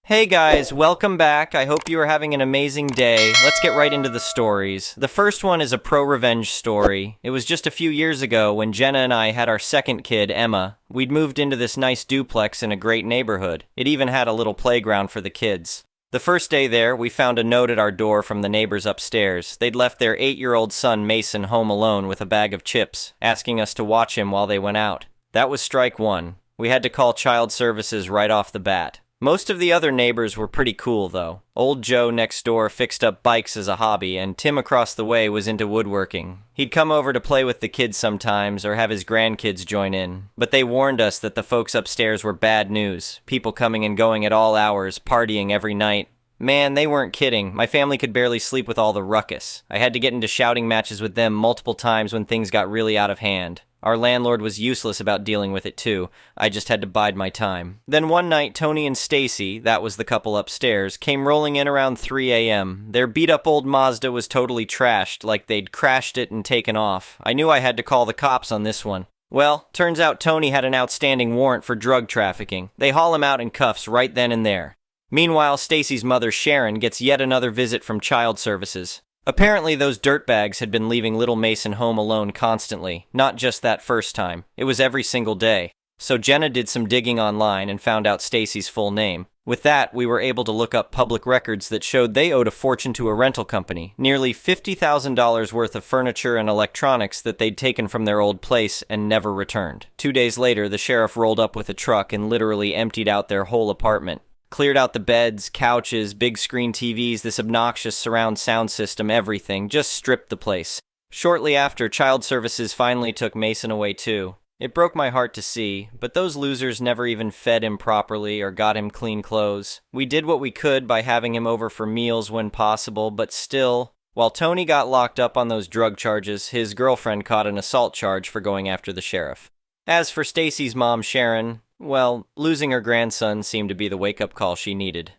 Hey guys, welcome back. I hope you are having an amazing day. Let's get right into the stories. The first one is a pro-revenge story. It was just a few years ago when Jenna and I had our second kid, Emma. We'd moved into this nice duplex in a great neighborhood. It even had a little playground for the kids. The first day there, we found a note at our door from the neighbors upstairs. They'd left their 8-year-old son Mason home alone with a bag of chips, asking us to watch him while they went out. That was strike one. We had to call child services right off the bat. Most of the other neighbors were pretty cool, though. Old Joe next door fixed up bikes as a hobby, and Tim across the way was into woodworking. He'd come over to play with the kids sometimes, or have his grandkids join in. But they warned us that the folks upstairs were bad news. People coming and going at all hours, partying every night. Man, they weren't kidding. My family could barely sleep with all the ruckus. I had to get into shouting matches with them multiple times when things got really out of hand. Our landlord was useless about dealing with it too. I just had to bide my time. Then one night, Tony and Stacy, that was the couple upstairs, came rolling in around 3 a.m. Their beat-up old Mazda was totally trashed, like they'd crashed it and taken off. I knew I had to call the cops on this one. Well, turns out Tony had an outstanding warrant for drug trafficking. They haul him out in cuffs right then and there. Meanwhile, Stacy's mother, Sharon, gets yet another visit from child services. Apparently, those dirtbags had been leaving little Mason home alone constantly, not just that first time. It was every single day. So Jenna did some digging online and found out Stacy's full name. With that, we were able to look up public records that showed they owed a fortune to a rental company, nearly $50,000 worth of furniture and electronics that they'd taken from their old place and never returned. 2 days later, the sheriff rolled up with a truck and literally emptied out their whole apartment. Cleared out the beds, couches, big screen TVs, this obnoxious surround sound system, everything. Just stripped the place. Shortly after, child services finally took Mason away too. It broke my heart to see, but those losers never even fed him properly or got him clean clothes. We did what we could by having him over for meals when possible, but still, while Tony got locked up on those drug charges, his girlfriend caught an assault charge for going after the sheriff. As for Stacy's mom, Sharon, well, losing her grandson seemed to be the wake-up call she needed.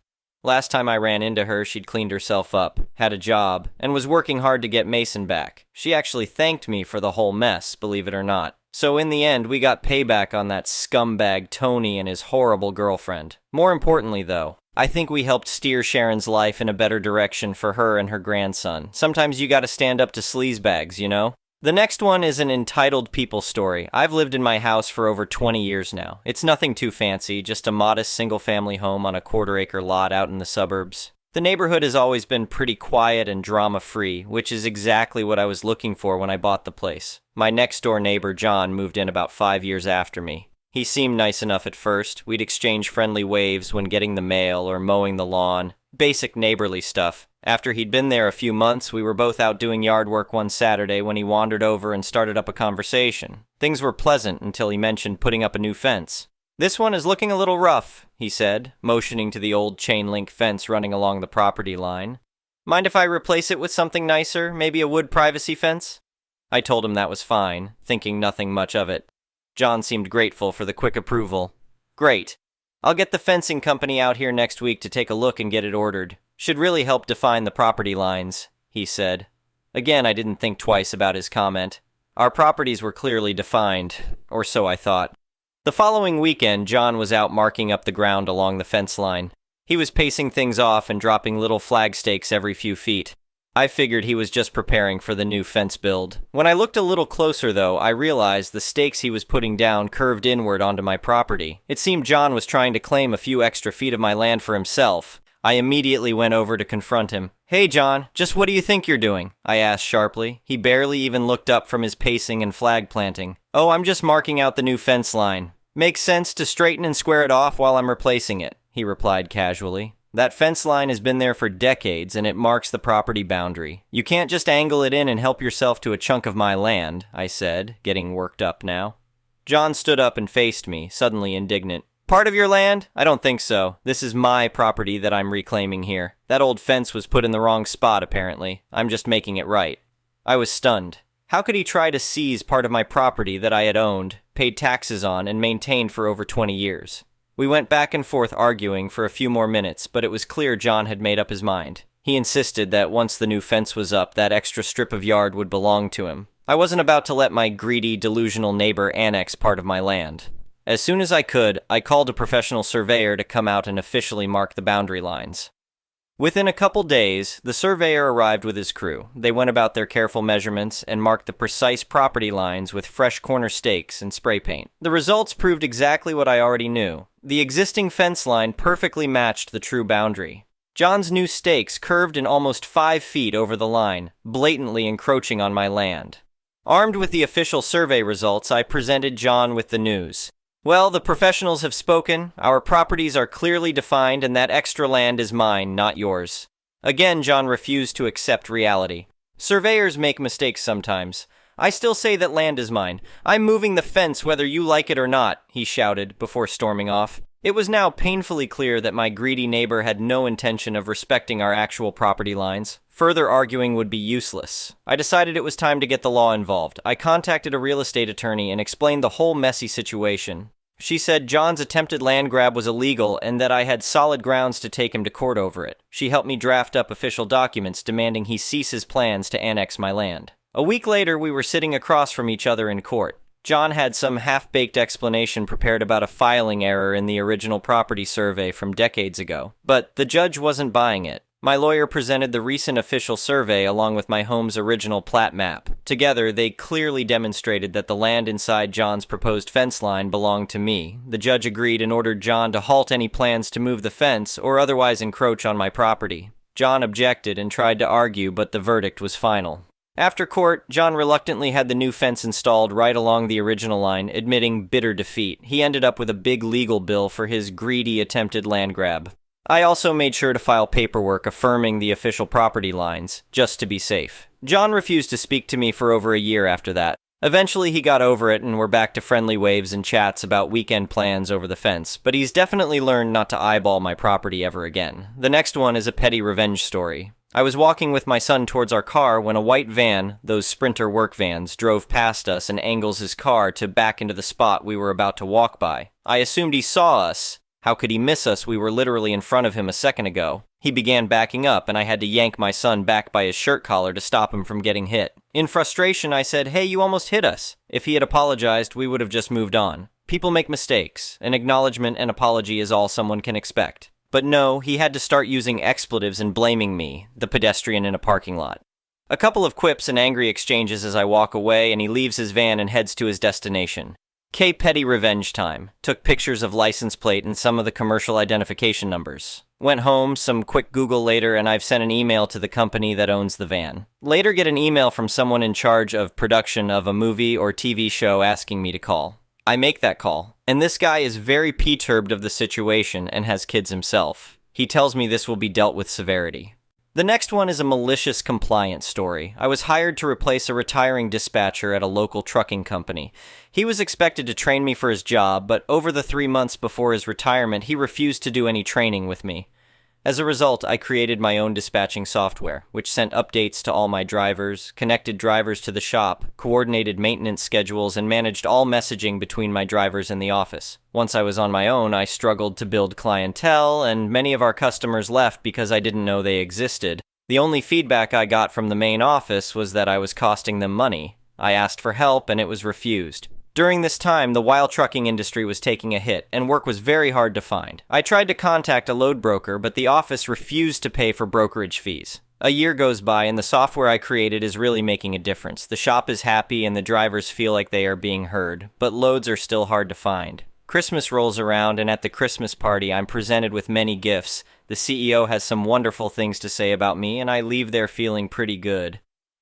Last time I ran into her, she'd cleaned herself up, had a job, and was working hard to get Mason back. She actually thanked me for the whole mess, believe it or not. So in the end, we got payback on that scumbag Tony and his horrible girlfriend. More importantly, though, I think we helped steer Sharon's life in a better direction for her and her grandson. Sometimes you gotta stand up to sleazebags, you know? The next one is an entitled people story. I've lived in my house for over 20 years now. It's nothing too fancy, just a modest single-family home on a quarter-acre lot out in the suburbs. The neighborhood has always been pretty quiet and drama-free, which is exactly what I was looking for when I bought the place. My next-door neighbor, John, moved in about 5 years after me. He seemed nice enough at first. We'd exchange friendly waves when getting the mail or mowing the lawn. Basic neighborly stuff. After he'd been there a few months, we were both out doing yard work one Saturday when he wandered over and started up a conversation. Things were pleasant until he mentioned putting up a new fence. "This one is looking a little rough," he said, motioning to the old chain-link fence running along the property line. "Mind if I replace it with something nicer, maybe a wood privacy fence?" I told him that was fine, thinking nothing much of it. John seemed grateful for the quick approval. "Great. I'll get the fencing company out here next week to take a look and get it ordered. Should really help define the property lines," he said. Again, I didn't think twice about his comment. Our properties were clearly defined, or so I thought. The following weekend, John was out marking up the ground along the fence line. He was pacing things off and dropping little flag stakes every few feet. I figured he was just preparing for the new fence build. When I looked a little closer, though, I realized the stakes he was putting down curved inward onto my property. It seemed John was trying to claim a few extra feet of my land for himself. I immediately went over to confront him. "Hey, John, just what do you think you're doing?" I asked sharply. He barely even looked up from his pacing and flag planting. "Oh, I'm just marking out the new fence line. Makes sense to straighten and square it off while I'm replacing it," he replied casually. "That fence line has been there for decades, and it marks the property boundary. You can't just angle it in and help yourself to a chunk of my land," I said, getting worked up now. John stood up and faced me, suddenly indignant. "Part of your land? I don't think so. This is my property that I'm reclaiming here. That old fence was put in the wrong spot, apparently. I'm just making it right." I was stunned. How could he try to seize part of my property that I had owned, paid taxes on, and maintained for over 20 years? We went back and forth arguing for a few more minutes, but it was clear John had made up his mind. He insisted that once the new fence was up, that extra strip of yard would belong to him. I wasn't about to let my greedy, delusional neighbor annex part of my land. As soon as I could, I called a professional surveyor to come out and officially mark the boundary lines. Within a couple days, the surveyor arrived with his crew. They went about their careful measurements and marked the precise property lines with fresh corner stakes and spray paint. The results proved exactly what I already knew. The existing fence line perfectly matched the true boundary. John's new stakes curved in almost 5 feet over the line, blatantly encroaching on my land. Armed with the official survey results, I presented John with the news. Well, the professionals have spoken, our properties are clearly defined, and that extra land is mine, not yours. Again, John refused to accept reality. Surveyors make mistakes sometimes. I still say that land is mine. I'm moving the fence whether you like it or not, he shouted before storming off. It was now painfully clear that my greedy neighbor had no intention of respecting our actual property lines. Further arguing would be useless. I decided it was time to get the law involved. I contacted a real estate attorney and explained the whole messy situation. She said John's attempted land grab was illegal and that I had solid grounds to take him to court over it. She helped me draft up official documents demanding he cease his plans to annex my land. A week later, we were sitting across from each other in court. John had some half-baked explanation prepared about a filing error in the original property survey from decades ago, but the judge wasn't buying it. My lawyer presented the recent official survey along with my home's original plat map. Together, they clearly demonstrated that the land inside John's proposed fence line belonged to me. The judge agreed and ordered John to halt any plans to move the fence or otherwise encroach on my property. John objected and tried to argue, but the verdict was final. After court, John reluctantly had the new fence installed right along the original line, admitting bitter defeat. He ended up with a big legal bill for his greedy attempted land grab. I also made sure to file paperwork affirming the official property lines, just to be safe. John refused to speak to me for over a year after that. Eventually he got over it and we're back to friendly waves and chats about weekend plans over the fence, but he's definitely learned not to eyeball my property ever again. The next one is a petty revenge story. I was walking with my son towards our car when a white van, those Sprinter work vans, drove past us and angles his car to back into the spot we were about to walk by. I assumed he saw us. How could he miss us? We were literally in front of him a second ago. He began backing up, and I had to yank my son back by his shirt collar to stop him from getting hit. In frustration, I said, "Hey, you almost hit us." If he had apologized, we would have just moved on. People make mistakes. An acknowledgement and apology is all someone can expect. But no, he had to start using expletives and blaming me, the pedestrian in a parking lot. A couple of quips and angry exchanges as I walk away, and he leaves his van and heads to his destination. Petty revenge time. Took pictures of license plate and some of the commercial identification numbers. Went home, some quick Google later, and I've sent an email to the company that owns the van. Later get an email from someone in charge of production of a movie or TV show asking me to call. I make that call, and this guy is very perturbed of the situation and has kids himself. He tells me this will be dealt with severity. The next one is a malicious compliance story. I was hired to replace a retiring dispatcher at a local trucking company. He was expected to train me for his job, but over the 3 months before his retirement, he refused to do any training with me. As a result, I created my own dispatching software, which sent updates to all my drivers, connected drivers to the shop, coordinated maintenance schedules, and managed all messaging between my drivers and the office. Once I was on my own, I struggled to build clientele, and many of our customers left because I didn't know they existed. The only feedback I got from the main office was that I was costing them money. I asked for help, and it was refused. During this time, the wild trucking industry was taking a hit, and work was very hard to find. I tried to contact a load broker, but the office refused to pay for brokerage fees. A year goes by, and the software I created is really making a difference. The shop is happy, and the drivers feel like they are being heard, but loads are still hard to find. Christmas rolls around, and at the Christmas party, I'm presented with many gifts. The CEO has some wonderful things to say about me, and I leave there feeling pretty good.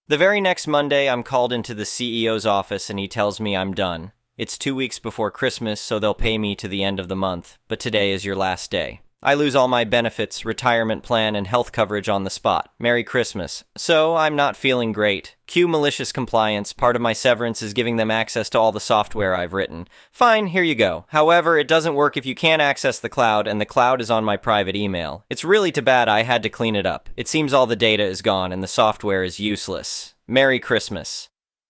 The very next Monday, I'm called into the CEO's office and he tells me I'm done. It's 2 weeks before Christmas, so they'll pay me to the end of the month, but today is your last day. I lose all my benefits, retirement plan, and health coverage on the spot. Merry Christmas. So, I'm not feeling great. Cue malicious compliance. Part of my severance is giving them access to all the software I've written. Fine, here you go. However, it doesn't work if you can't access the cloud, and the cloud is on my private email. It's really too bad I had to clean it up. It seems all the data is gone, and the software is useless. Merry Christmas.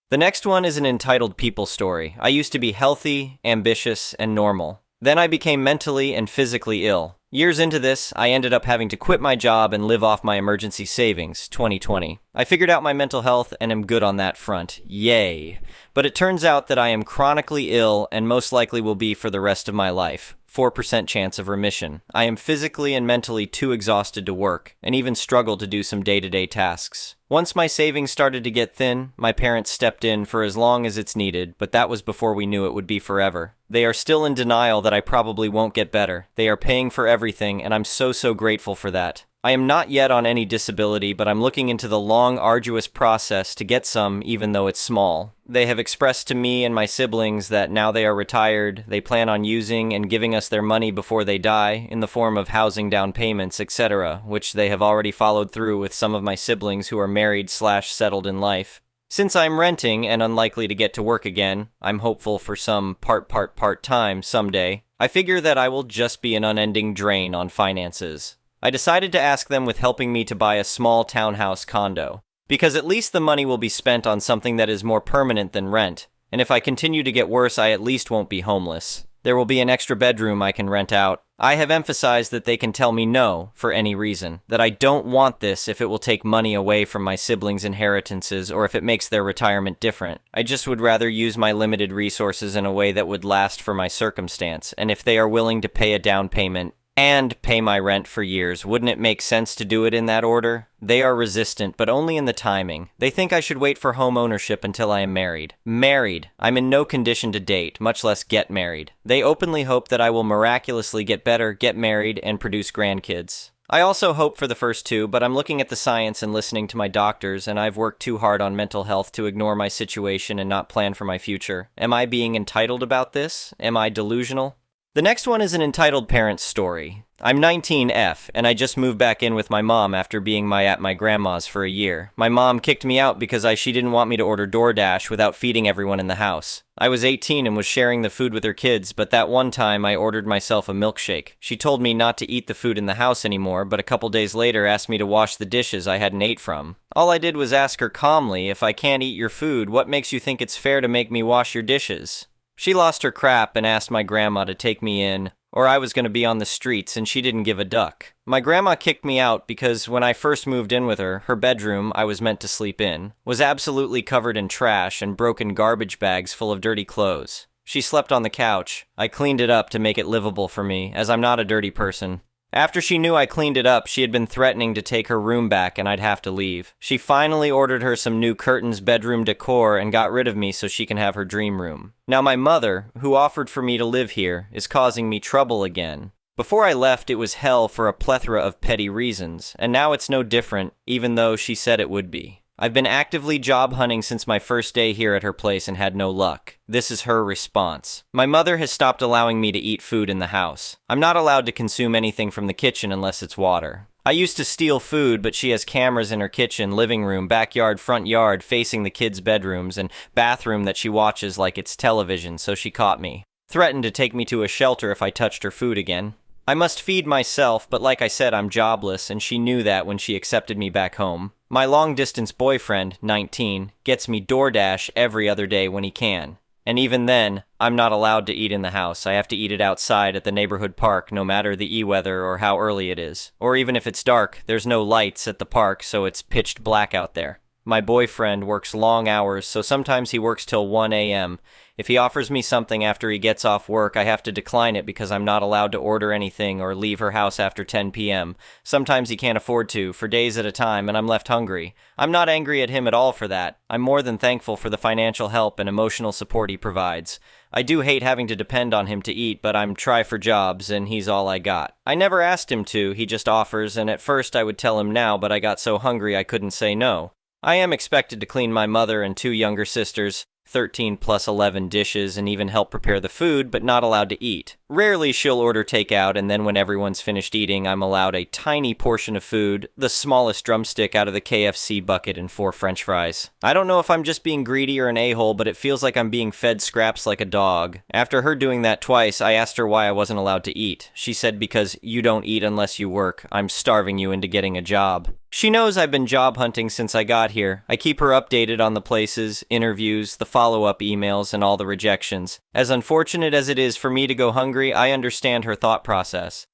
The next one is an entitled people story. I used to be healthy, ambitious, and normal. Then I became mentally and physically ill. Years into this, I ended up having to quit my job and live off my emergency savings, 2020. I figured out my mental health and am good on that front. Yay. But it turns out that I am chronically ill and most likely will be for the rest of my life. 4% chance of remission. I am physically and mentally too exhausted to work, and even struggle to do some day-to-day tasks. Once my savings started to get thin, my parents stepped in for as long as it's needed, but that was before we knew it would be forever. They are still in denial that I probably won't get better. They are paying for everything, and I'm so grateful for that. I am not yet on any disability, but I'm looking into the long, arduous process to get some, even though it's small. They have expressed to me and my siblings that now they are retired, they plan on using and giving us their money before they die, in the form of housing down payments, etc., which they have already followed through with some of my siblings who are married/settled in life. Since I'm renting and unlikely to get to work again, I'm hopeful for some part-time someday, I figure that I will just be an unending drain on finances. I decided to ask them with helping me to buy a small townhouse condo, because at least the money will be spent on something that is more permanent than rent, and if I continue to get worse, I at least won't be homeless. There will be an extra bedroom I can rent out. I have emphasized that they can tell me no for any reason, that I don't want this if it will take money away from my siblings' inheritances or if it makes their retirement different. I just would rather use my limited resources in a way that would last for my circumstance, and if they are willing to pay a down payment, and pay my rent for years, wouldn't it make sense to do it in that order? They are resistant, but only in the timing. They think I should wait for home ownership until I am married. Married! I'm in no condition to date, much less get married. They openly hope that I will miraculously get better, get married, and produce grandkids. I also hope for the first two, but I'm looking at the science and listening to my doctors, and I've worked too hard on mental health to ignore my situation and not plan for my future. Am I being entitled about this? Am I delusional? The next one is an entitled parent's story. I'm 19F, and I just moved back in with my mom after being at my grandma's for a year. My mom kicked me out because she didn't want me to order DoorDash without feeding everyone in the house. I was 18 and was sharing the food with her kids, but that one time I ordered myself a milkshake. She told me not to eat the food in the house anymore, but a couple days later asked me to wash the dishes I hadn't ate from. All I did was ask her calmly, if I can't eat your food, what makes you think it's fair to make me wash your dishes? She lost her crap and asked my grandma to take me in, or I was going to be on the streets, and she didn't give a duck. My grandma kicked me out because when I first moved in with her, her bedroom I was meant to sleep in was absolutely covered in trash and broken garbage bags full of dirty clothes. She slept on the couch. I cleaned it up to make it livable for me, as I'm not a dirty person. After she knew I cleaned it up, she had been threatening to take her room back and I'd have to leave. She finally ordered her some new curtains, bedroom decor, and got rid of me so she can have her dream room. Now my mother, who offered for me to live here, is causing me trouble again. Before I left, it was hell for a plethora of petty reasons, and now it's no different, even though she said it would be. I've been actively job hunting since my first day here at her place and had no luck. This is her response. My mother has stopped allowing me to eat food in the house. I'm not allowed to consume anything from the kitchen unless it's water. I used to steal food, but she has cameras in her kitchen, living room, backyard, front yard, facing the kids' bedrooms, and bathroom that she watches like it's television, so she caught me. Threatened to take me to a shelter if I touched her food again. I must feed myself, but like I said, I'm jobless, and she knew that when she accepted me back home. My long-distance boyfriend, 19, gets me DoorDash every other day when he can. And even then, I'm not allowed to eat in the house. I have to eat it outside at the neighborhood park, no matter the weather or how early it is. Or even if it's dark, there's no lights at the park, so it's pitched black out there. My boyfriend works long hours, so sometimes he works till 1 a.m. If he offers me something after he gets off work, I have to decline it because I'm not allowed to order anything or leave her house after 10 p.m. Sometimes he can't afford to, for days at a time, and I'm left hungry. I'm not angry at him at all for that. I'm more than thankful for the financial help and emotional support he provides. I do hate having to depend on him to eat, but I'm try for jobs, and he's all I got. I never asked him to, he just offers, and at first I would tell him now, but I got so hungry I couldn't say no. I am expected to clean my mother and 2 younger sisters, 13 plus 11 dishes, and even help prepare the food, but not allowed to eat. Rarely she'll order takeout, and then when everyone's finished eating, I'm allowed a tiny portion of food, the smallest drumstick out of the KFC bucket, and 4 French fries. I don't know if I'm just being greedy or an a-hole, but it feels like I'm being fed scraps like a dog. After her doing that twice, I asked her why I wasn't allowed to eat. She said because you don't eat unless you work. I'm starving you into getting a job. She knows I've been job hunting since I got here. I keep her updated on the places, interviews, the follow-up emails, and all the rejections. As unfortunate as it is for me to go hungry angry, I understand her thought process.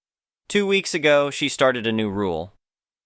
2 weeks ago, she started a new rule.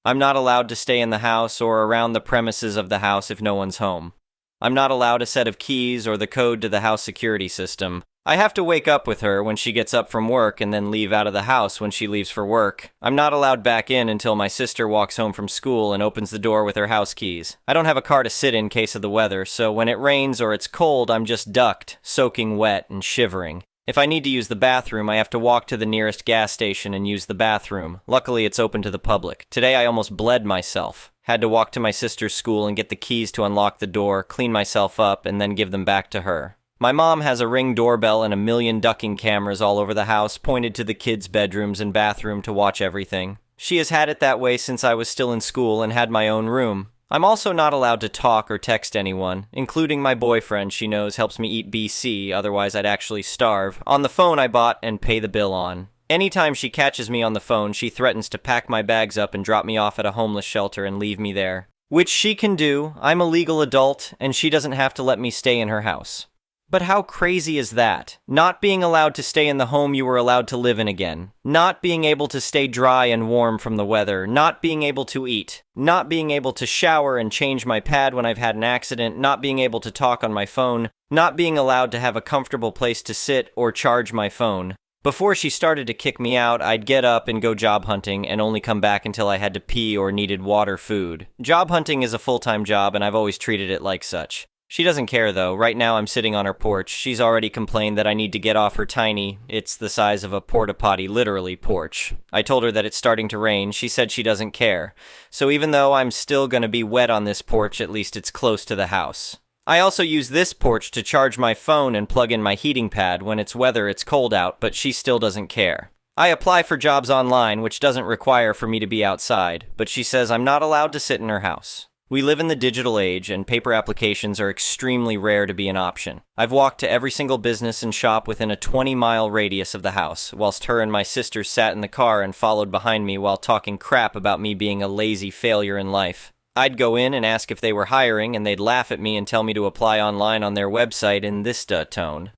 I'm not allowed to stay in the house or around the premises of the house if no one's home. I'm not allowed a set of keys or the code to the house security system. I have to wake up with her when she gets up from work and then leave out of the house when she leaves for work. I'm not allowed back in until my sister walks home from school and opens the door with her house keys. I don't have a car to sit in case of the weather, so when it rains or it's cold, I'm just ducked, soaking wet and shivering. If I need to use the bathroom, I have to walk to the nearest gas station and use the bathroom. Luckily, it's open to the public. Today, I almost bled myself. Had to walk to my sister's school and get the keys to unlock the door, clean myself up, and then give them back to her. My mom has a Ring doorbell and a million ducking cameras all over the house pointed to the kids' bedrooms and bathroom to watch everything. She has had it that way since I was still in school and had my own room. I'm also not allowed to talk or text anyone, including my boyfriend she knows helps me eat BC, otherwise I'd actually starve, on the phone I bought and pay the bill on. Anytime she catches me on the phone, she threatens to pack my bags up and drop me off at a homeless shelter and leave me there. Which she can do. I'm a legal adult, and she doesn't have to let me stay in her house. But how crazy is that? Not being allowed to stay in the home you were allowed to live in again. Not being able to stay dry and warm from the weather. Not being able to eat. Not being able to shower and change my pad when I've had an accident. Not being able to talk on my phone. Not being allowed to have a comfortable place to sit or charge my phone. Before she started to kick me out, I'd get up and go job hunting and only come back until I had to pee or needed water, food. Job hunting is a full-time job and I've always treated it like such. She doesn't care though. Right now I'm sitting on her porch. She's already complained that I need to get off her tiny, it's the size of a porta potty, literally, porch. I told her that it's starting to rain. She said she doesn't care. So even though I'm still gonna be wet on this porch, at least it's close to the house. I also use this porch to charge my phone and plug in my heating pad. When it's weather, it's cold out, but she still doesn't care. I apply for jobs online, which doesn't require for me to be outside, but she says I'm not allowed to sit in her house. We live in the digital age, and paper applications are extremely rare to be an option. I've walked to every single business and shop within a 20-mile radius of the house, whilst her and my sister sat in the car and followed behind me while talking crap about me being a lazy failure in life. I'd go in and ask if they were hiring, and they'd laugh at me and tell me to apply online on their website in this tone.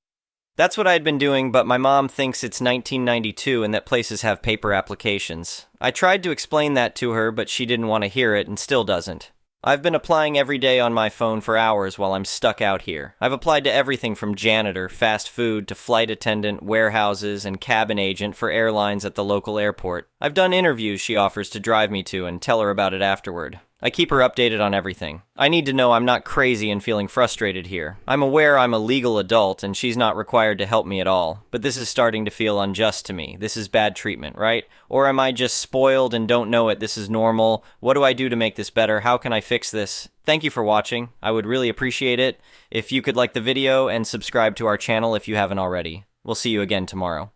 That's what I'd been doing, but my mom thinks it's 1992 and that places have paper applications. I tried to explain that to her, but she didn't want to hear it and still doesn't. I've been applying every day on my phone for hours while I'm stuck out here. I've applied to everything from janitor, fast food, to flight attendant, warehouses, and cabin agent for airlines at the local airport. I've done interviews she offers to drive me to and tell her about it afterward. I keep her updated on everything. I need to know I'm not crazy and feeling frustrated here. I'm aware I'm a legal adult and she's not required to help me at all, but this is starting to feel unjust to me. This is bad treatment, right? Or am I just spoiled and don't know it? This is normal. What do I do to make this better? How can I fix this? Thank you for watching. I would really appreciate it if you could like the video and subscribe to our channel if you haven't already. We'll see you again tomorrow.